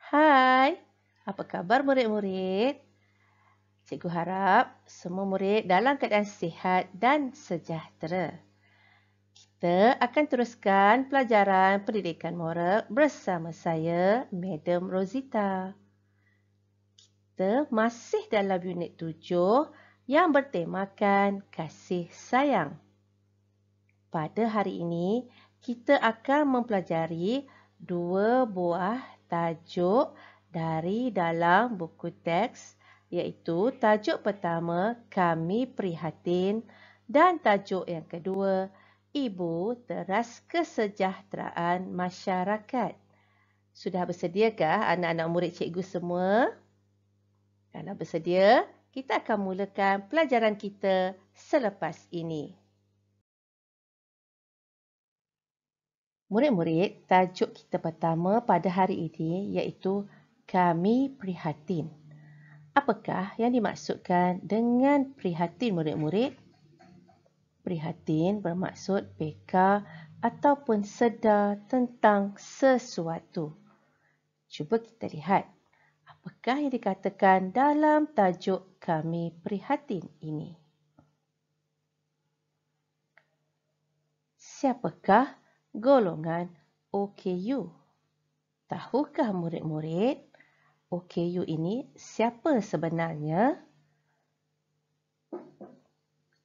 Hai, apa khabar murid-murid? Cikgu harap semua murid dalam keadaan sihat dan sejahtera. Kita akan teruskan pelajaran pendidikan moral bersama saya, Madam Rosita. Kita masih dalam unit 7 yang bertemakan kasih sayang. Pada hari ini, kita akan mempelajari dua buah tajuk dari dalam buku teks, iaitu tajuk pertama, Kami Prihatin, dan tajuk yang kedua, Ibu Teras Kesejahteraan Masyarakat. Sudah bersediakah anak-anak murid cikgu semua? Kalau bersedia, kita akan mulakan pelajaran kita selepas ini. Murid-murid, tajuk kita pertama pada hari ini iaitu Kami Prihatin. Apakah yang dimaksudkan dengan prihatin murid-murid? Prihatin bermaksud peka ataupun sedar tentang sesuatu. Cuba kita lihat, apakah yang dikatakan dalam tajuk Kami Prihatin ini? Siapakah golongan OKU? Tahukah murid-murid OKU ini siapa sebenarnya?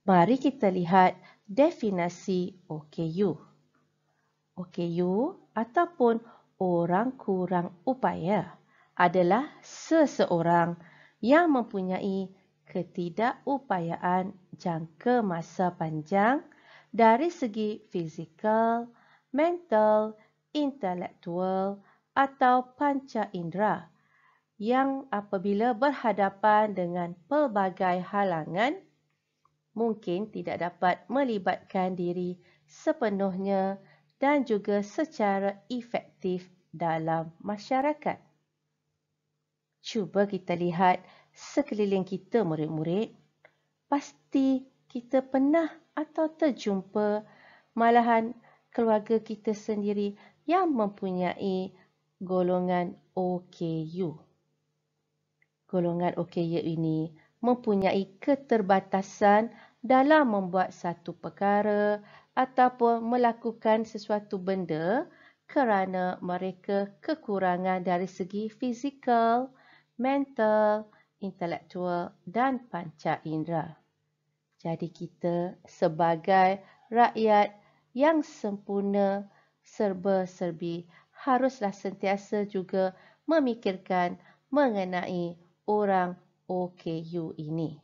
Mari kita lihat definisi OKU. OKU ataupun orang kurang upaya adalah seseorang yang mempunyai ketidakupayaan jangka masa panjang dari segi fizikal, mental, intelektual atau panca indera yang apabila berhadapan dengan pelbagai halangan mungkin tidak dapat melibatkan diri sepenuhnya dan juga secara efektif dalam masyarakat. Cuba kita lihat sekeliling kita murid-murid. Pasti kita pernah atau terjumpa malahan keluarga kita sendiri yang mempunyai golongan OKU. Golongan OKU ini mempunyai keterbatasan dalam membuat satu perkara ataupun melakukan sesuatu benda kerana mereka kekurangan dari segi fizikal, mental, intelektual dan panca indera. Jadi kita sebagai rakyat yang sempurna, serba-serbi haruslah sentiasa juga memikirkan mengenai orang OKU ini.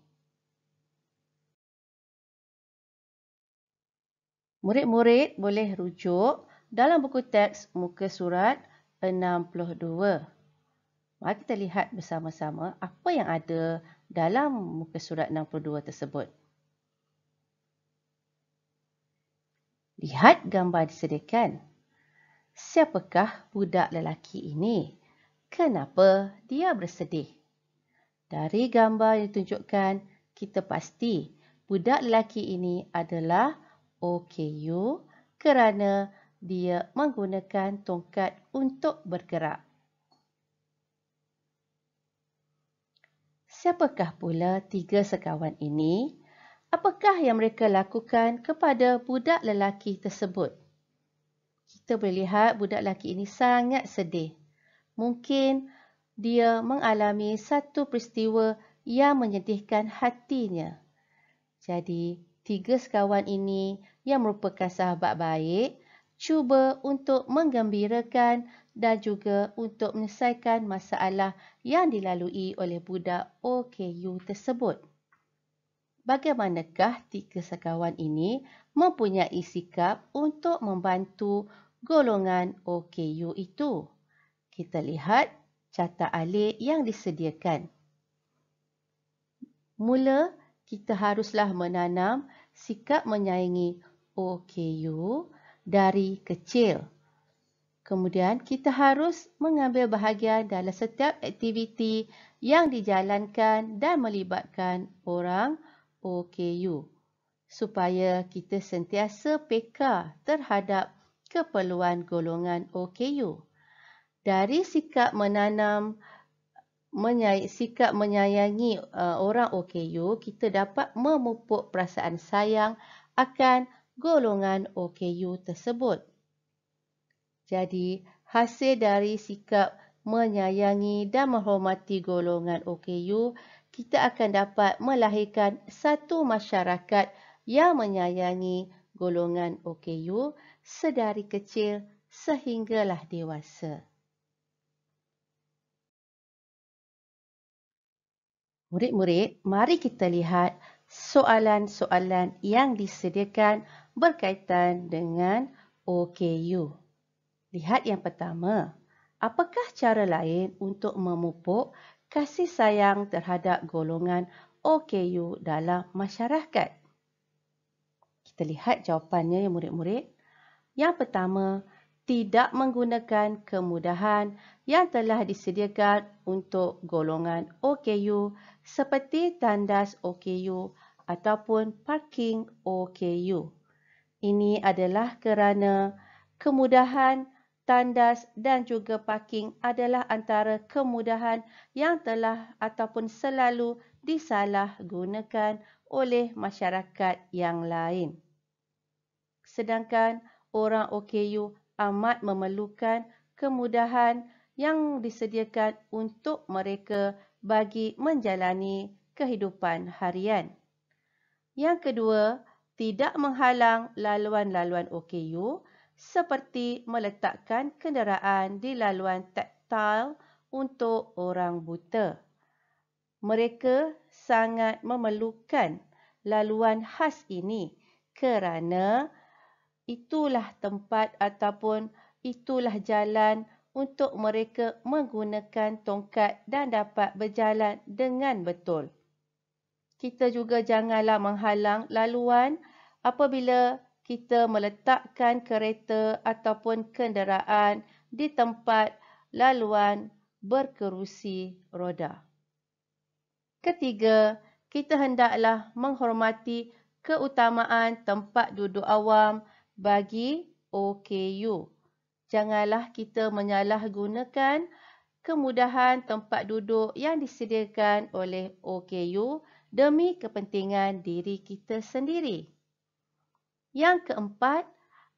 Murid-murid boleh rujuk dalam buku teks muka surat 62. Mari kita lihat bersama-sama apa yang ada dalam muka surat 62 tersebut. Lihat gambar disediakan. Siapakah budak lelaki ini? Kenapa dia bersedih? Dari gambar yang ditunjukkan, kita pasti budak lelaki ini adalah OKU kerana dia menggunakan tongkat untuk bergerak. Siapakah pula tiga sekawan ini? Apakah yang mereka lakukan kepada budak lelaki tersebut? Kita boleh lihat budak lelaki ini sangat sedih. Mungkin dia mengalami satu peristiwa yang menyedihkan hatinya. Jadi, tiga sekawan ini yang merupakan sahabat baik, cuba untuk menggembirakan dan juga untuk menyelesaikan masalah yang dilalui oleh budak OKU tersebut. Bagaimanakah tiga sekawan ini mempunyai sikap untuk membantu golongan OKU itu? Kita lihat carta alik yang disediakan. Mula, kita haruslah menanam sikap menyayangi OKU dari kecil. Kemudian, kita harus mengambil bahagian dalam setiap aktiviti yang dijalankan dan melibatkan orang OKU supaya kita sentiasa peka terhadap keperluan golongan OKU. Dari sikap sikap menyayangi orang OKU, kita dapat memupuk perasaan sayang akan golongan OKU tersebut. Jadi, hasil dari sikap menyayangi dan menghormati golongan OKU, kita akan dapat melahirkan satu masyarakat yang menyayangi golongan OKU sedari kecil sehinggalah dewasa. Murid-murid, mari kita lihat soalan-soalan yang disediakan berkaitan dengan OKU. Lihat yang pertama. Apakah cara lain untuk memupuk kasih sayang terhadap golongan OKU dalam masyarakat? Kita lihat jawapannya ya murid-murid. Yang pertama, tidak menggunakan kemudahan yang telah disediakan untuk golongan OKU seperti tandas OKU ataupun parking OKU. Ini adalah kerana kemudahan tandas dan juga parking adalah antara kemudahan yang telah ataupun selalu disalahgunakan oleh masyarakat yang lain. Sedangkan orang OKU amat memerlukan kemudahan yang disediakan untuk mereka bagi menjalani kehidupan harian. Yang kedua, tidak menghalang laluan-laluan OKU seperti meletakkan kenderaan di laluan taktil untuk orang buta. Mereka sangat memerlukan laluan khas ini kerana itulah tempat ataupun itulah jalan untuk mereka menggunakan tongkat dan dapat berjalan dengan betul. Kita juga janganlah menghalang laluan apabila kita meletakkan kereta ataupun kenderaan di tempat laluan berkerusi roda. Ketiga, kita hendaklah menghormati keutamaan tempat duduk awam bagi OKU. Janganlah kita menyalahgunakan kemudahan tempat duduk yang disediakan oleh OKU demi kepentingan diri kita sendiri. Yang keempat,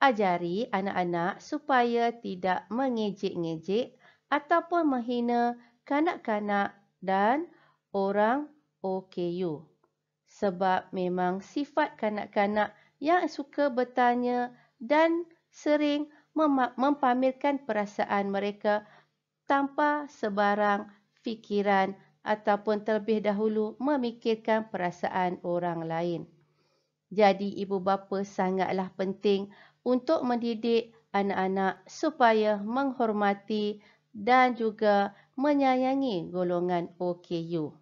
ajari anak-anak supaya tidak mengejek-ngejek ataupun menghina kanak-kanak dan orang OKU. Sebab memang sifat kanak-kanak yang suka bertanya dan sering mempamerkan perasaan mereka tanpa sebarang fikiran ataupun terlebih dahulu memikirkan perasaan orang lain. Jadi ibu bapa sangatlah penting untuk mendidik anak-anak supaya menghormati dan juga menyayangi golongan OKU.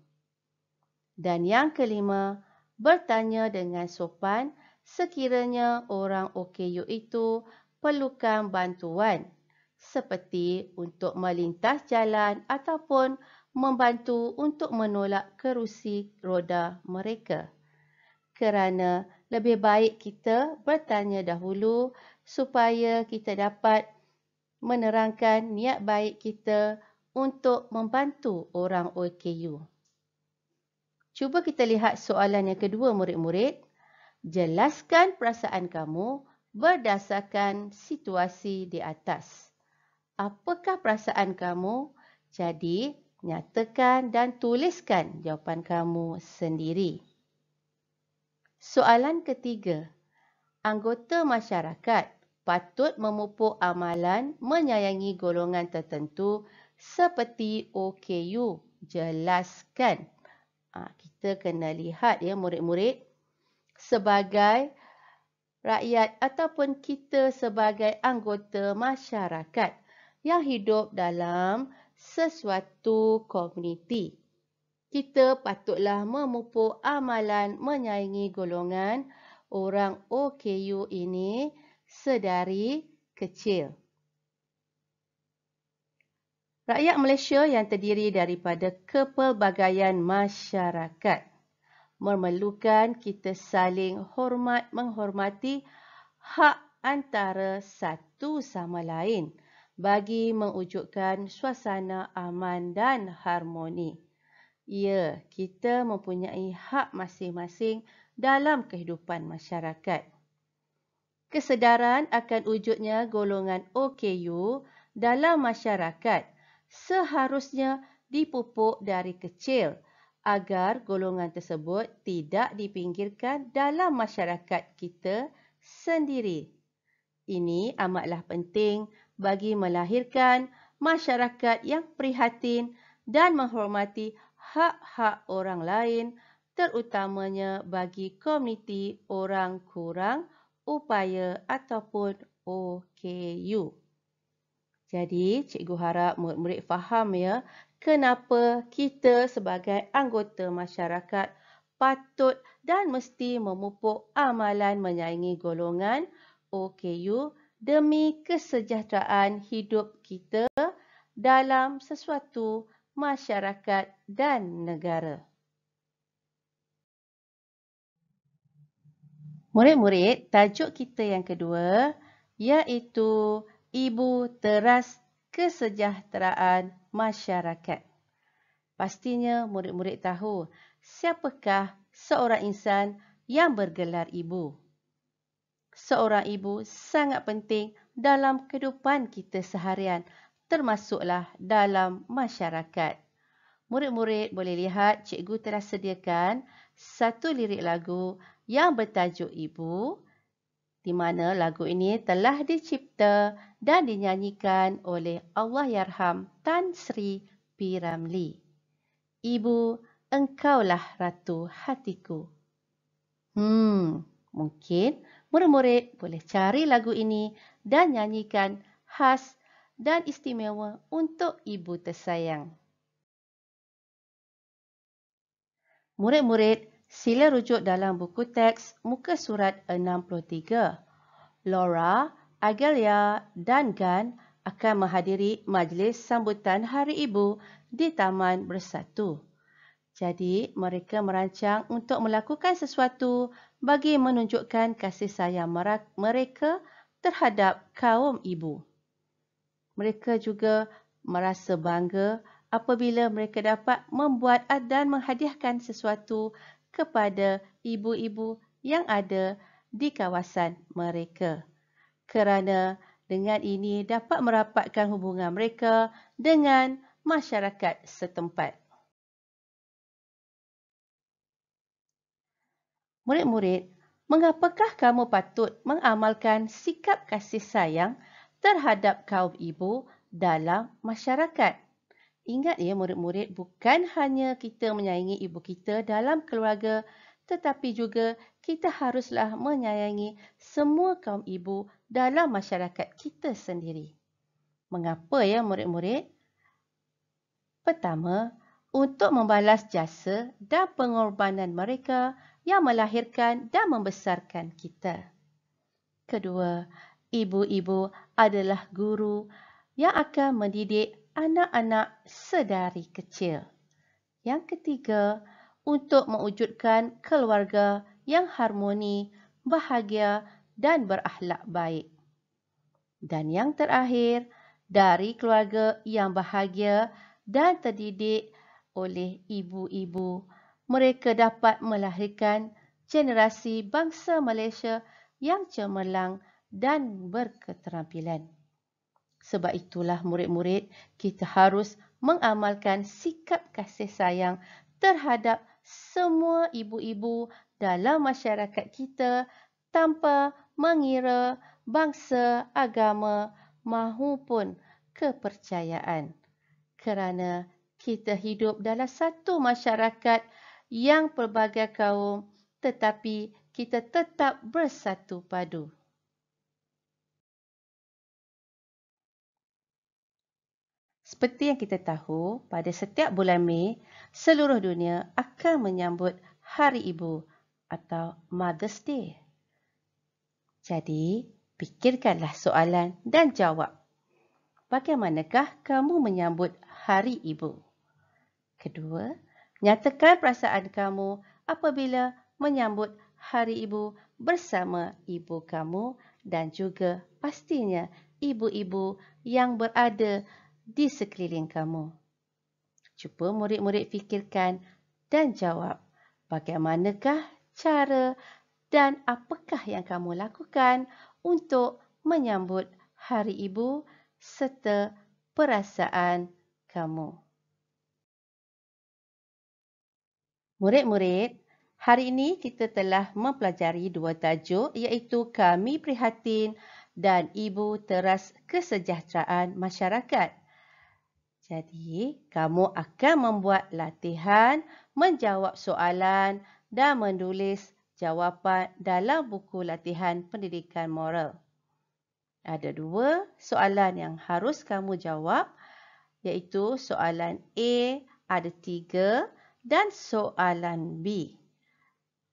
Dan yang kelima, bertanya dengan sopan sekiranya orang OKU itu perlukan bantuan seperti untuk melintas jalan ataupun membantu untuk menolak kerusi roda mereka. Kerana lebih baik kita bertanya dahulu supaya kita dapat menerangkan niat baik kita untuk membantu orang OKU. Cuba kita lihat soalan yang kedua murid-murid. Jelaskan perasaan kamu berdasarkan situasi di atas. Apakah perasaan kamu? Jadi, nyatakan dan tuliskan jawapan kamu sendiri. Soalan ketiga. Anggota masyarakat patut memupuk amalan menyayangi golongan tertentu seperti OKU. Jelaskan. Kita kena lihat ya murid-murid. Sebagai rakyat ataupun kita sebagai anggota masyarakat yang hidup dalam sesuatu komuniti. Kita patutlah memupuk amalan menyayangi golongan orang OKU ini sedari kecil. Rakyat Malaysia yang terdiri daripada kepelbagaian masyarakat memerlukan kita saling menghormati hak antara satu sama lain bagi mewujudkan suasana aman dan harmoni. Ya, kita mempunyai hak masing-masing dalam kehidupan masyarakat. Kesedaran akan wujudnya golongan OKU dalam masyarakat seharusnya dipupuk dari kecil agar golongan tersebut tidak dipinggirkan dalam masyarakat kita sendiri. Ini amatlah penting bagi melahirkan masyarakat yang prihatin dan menghormati hak-hak orang lain, terutamanya bagi komuniti orang kurang upaya ataupun OKU. Jadi, cikgu harap murid-murid faham ya, kenapa kita sebagai anggota masyarakat patut dan mesti memupuk amalan menyayangi golongan OKU demi kesejahteraan hidup kita dalam sesuatu masyarakat dan negara. Murid-murid, tajuk kita yang kedua iaitu Ibu Teras Kesejahteraan Masyarakat. Pastinya murid-murid tahu siapakah seorang insan yang bergelar ibu. Seorang ibu sangat penting dalam kehidupan kita seharian, termasuklah dalam masyarakat. Murid-murid boleh lihat cikgu telah sediakan satu lirik lagu yang bertajuk Ibu, di mana lagu ini telah dicipta dan dinyanyikan oleh Allahyarham Tan Sri P. Ramlee. Ibu, engkaulah ratu hatiku. Mungkin murid-murid boleh cari lagu ini dan nyanyikan khas dan istimewa untuk ibu tersayang. Murid-murid, sila rujuk dalam buku teks muka surat 63. Laura, Agelia dan Gan akan menghadiri majlis sambutan Hari Ibu di Taman Bersatu. Jadi, mereka merancang untuk melakukan sesuatu bagi menunjukkan kasih sayang mereka terhadap kaum ibu. Mereka juga merasa bangga apabila mereka dapat membuat dan menghadiahkan sesuatu kepada ibu-ibu yang ada di kawasan mereka. Kerana dengan ini dapat merapatkan hubungan mereka dengan masyarakat setempat. Murid-murid, mengapakah kamu patut mengamalkan sikap kasih sayang terhadap kaum ibu dalam masyarakat? Ingat ya murid-murid, bukan hanya kita menyayangi ibu kita dalam keluarga, tetapi juga kita haruslah menyayangi semua kaum ibu dalam masyarakat kita sendiri. Mengapa ya murid-murid? Pertama, untuk membalas jasa dan pengorbanan mereka yang melahirkan dan membesarkan kita. Kedua, ibu-ibu adalah guru yang akan mendidik anak-anak sedari kecil. Yang ketiga, untuk mewujudkan keluarga yang harmoni, bahagia dan berakhlak baik. Dan yang terakhir, dari keluarga yang bahagia dan terdidik oleh ibu-ibu, mereka dapat melahirkan generasi bangsa Malaysia yang cemerlang dan berketerampilan. Sebab itulah murid-murid, kita harus mengamalkan sikap kasih sayang terhadap semua ibu-ibu dalam masyarakat kita tanpa mengira bangsa, agama maupun kepercayaan. Kerana kita hidup dalam satu masyarakat yang pelbagai kaum, tetapi kita tetap bersatu padu. Seperti yang kita tahu, pada setiap bulan Mei, seluruh dunia akan menyambut Hari Ibu atau Mother's Day. Jadi, pikirkanlah soalan dan jawab. Bagaimanakah kamu menyambut Hari Ibu? Kedua, nyatakan perasaan kamu apabila menyambut Hari Ibu bersama ibu kamu dan juga pastinya ibu-ibu yang berada di sekeliling kamu. Cuba murid-murid fikirkan dan jawab, bagaimanakah cara dan apakah yang kamu lakukan untuk menyambut Hari Ibu serta perasaan kamu. Murid-murid, hari ini kita telah mempelajari dua tajuk iaitu Kami Prihatin dan Ibu Teras Kesejahteraan Masyarakat. Jadi, kamu akan membuat latihan menjawab soalan dan menulis jawapan dalam buku latihan pendidikan moral. Ada dua soalan yang harus kamu jawab, iaitu soalan A ada 3 dan soalan B.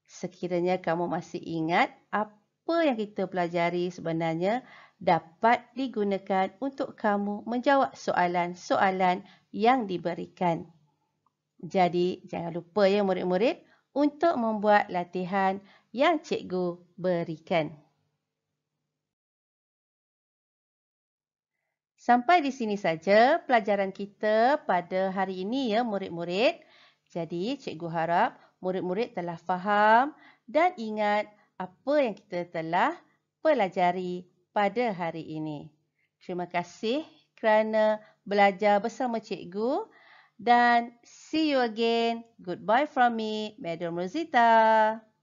Sekiranya kamu masih ingat apa yang kita pelajari sebenarnya dapat digunakan untuk kamu menjawab soalan-soalan yang diberikan. Jadi, jangan lupa ya murid-murid untuk membuat latihan yang cikgu berikan. Sampai di sini saja pelajaran kita pada hari ini ya murid-murid. Jadi cikgu harap murid-murid telah faham dan ingat apa yang kita telah pelajari pada hari ini. Terima kasih kerana belajar bersama cikgu dan see you again. Goodbye from me, Madam Rosita.